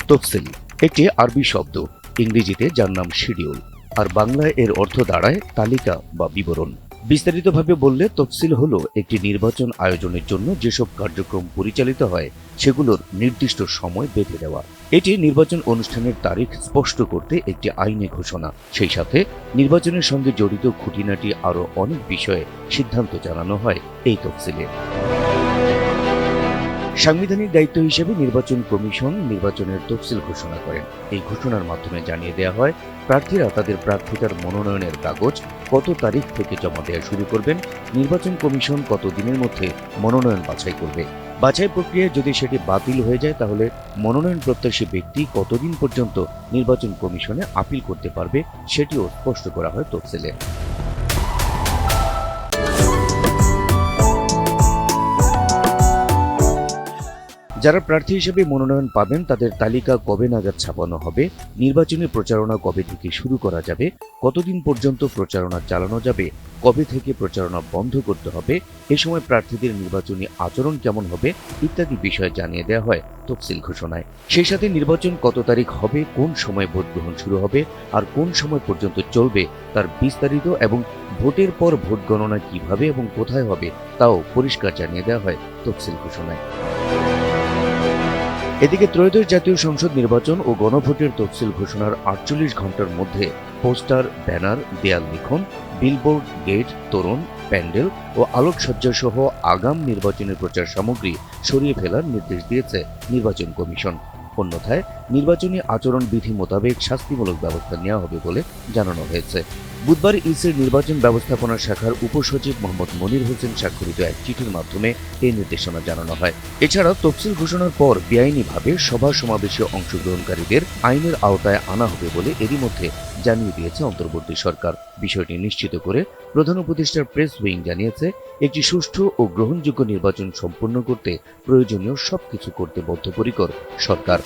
তফসিল একটি আরবি শব্দ, ইংরেজিতে যার নাম শিডিউল, আর বাংলায় এর অর্থ দাঁড়ায় তালিকা বা বিবরণ। বিস্তারিতভাবে বললে তফসিল হলো একটি নির্বাচন আয়োজনের জন্য যেসব কার্যক্রম পরিচালিত হয় সেগুলোর নির্দিষ্ট সময় বেঁধে দেওয়া। এটি নির্বাচন অনুষ্ঠানের তারিখ স্পষ্ট করতে একটি আইনি ঘোষণা। সেই সাথে নির্বাচনের সঙ্গে জড়িত খুঁটিনাটি আরও অনেক বিষয়ে সিদ্ধান্ত জানানো হয় এই তফসিলে। সাংবিধানিক দায়িত্ব হিসেবে নির্বাচন কমিশন নির্বাচনের তফসিল ঘোষণা করেন। এই ঘোষণার মাধ্যমে জানিয়ে দেওয়া হয় প্রার্থীরা তাদের প্রার্থিতার মনোনয়নের কাগজ কত তারিখ থেকে জমা দেওয়া শুরু করবেন, নির্বাচন কমিশন কত দিনের মধ্যে মনোনয়ন বাছাই করবে। বাছাই প্রক্রিয়ায় যদি সেটি বাতিল হয়ে যায় তাহলে মনোনয়ন প্রত্যাশী ব্যক্তি কতদিন পর্যন্ত নির্বাচন কমিশনে আপিল করতে পারবে সেটিও স্পষ্ট করা হয় তফসিলে। যারা প্রার্থী হিসেবে মনোনয়ন পাবেন তাদের তালিকা কবে নাগাদ ছাপানো হবে, নির্বাচনী প্রচারণা কবে থেকে শুরু করা যাবে, কতদিন পর্যন্ত প্রচারণা চালানো যাবে, কবে থেকে প্রচারণা বন্ধ করতে হবে, এ সময় প্রার্থীদের নির্বাচনী আচরণ কেমন হবে ইত্যাদি বিষয় জানিয়ে দেওয়া হয় তফসিল ঘোষণায়। সেই সাথে নির্বাচন কত তারিখ হবে, কোন সময় ভোট গ্রহণ শুরু হবে আর কোন সময় পর্যন্ত চলবে তার বিস্তারিত এবং ভোটের পর ভোট গণনা কিভাবে এবং কোথায় হবে তাও পরিষ্কার জানিয়ে দেওয়া হয় তফসিল ঘোষণায়। এদিকে ত্রয়োদশ জাতীয় সংসদ নির্বাচন ও গণভোটের তফসিল ঘোষণার ৪৮ ঘণ্টার মধ্যে পোস্টার, ব্যানার, দেয়াল লিখন, বিলবোর্ড, গেট, তোরণ, প্যান্ডেল ও আলোকসজ্জা সহ আগাম নির্বাচনের প্রচার সামগ্রী সরিয়ে ফেলার নির্দেশ দিয়েছে নির্বাচন কমিশন। অন্যথায় নির্বাচনী আচরণ বিধি মোতাবেক শাস্তিমূলক ব্যবস্থা নেওয়া হবে বলে জানানো হয়েছে। বুধবার ইসির নির্বাচন ব্যবস্থাপনা শাখার উপসচিব মোহাম্মদ মনির হোসেন স্বাক্ষরিত এক চিঠির মাধ্যমে এই নির্দেশনা জানানো হয়। এছাড়া তফসিল ঘোষণার পর বেআইনিভাবে সভা সমাবেশে অংশগ্রহণকারীদের আইনের আওতায় আনা হবে বলে এরই মধ্যে জানিয়ে দিয়েছে অন্তর্বর্তী সরকার। বিষয়টি নিশ্চিত করে প্রধান উপদেষ্টার প্রেস উইং জানিয়েছে, একটি সুষ্ঠু ও গ্রহণযোগ্য নির্বাচন সম্পন্ন করতে প্রয়োজনীয় সবকিছু করতে বদ্ধপরিকর সরকার।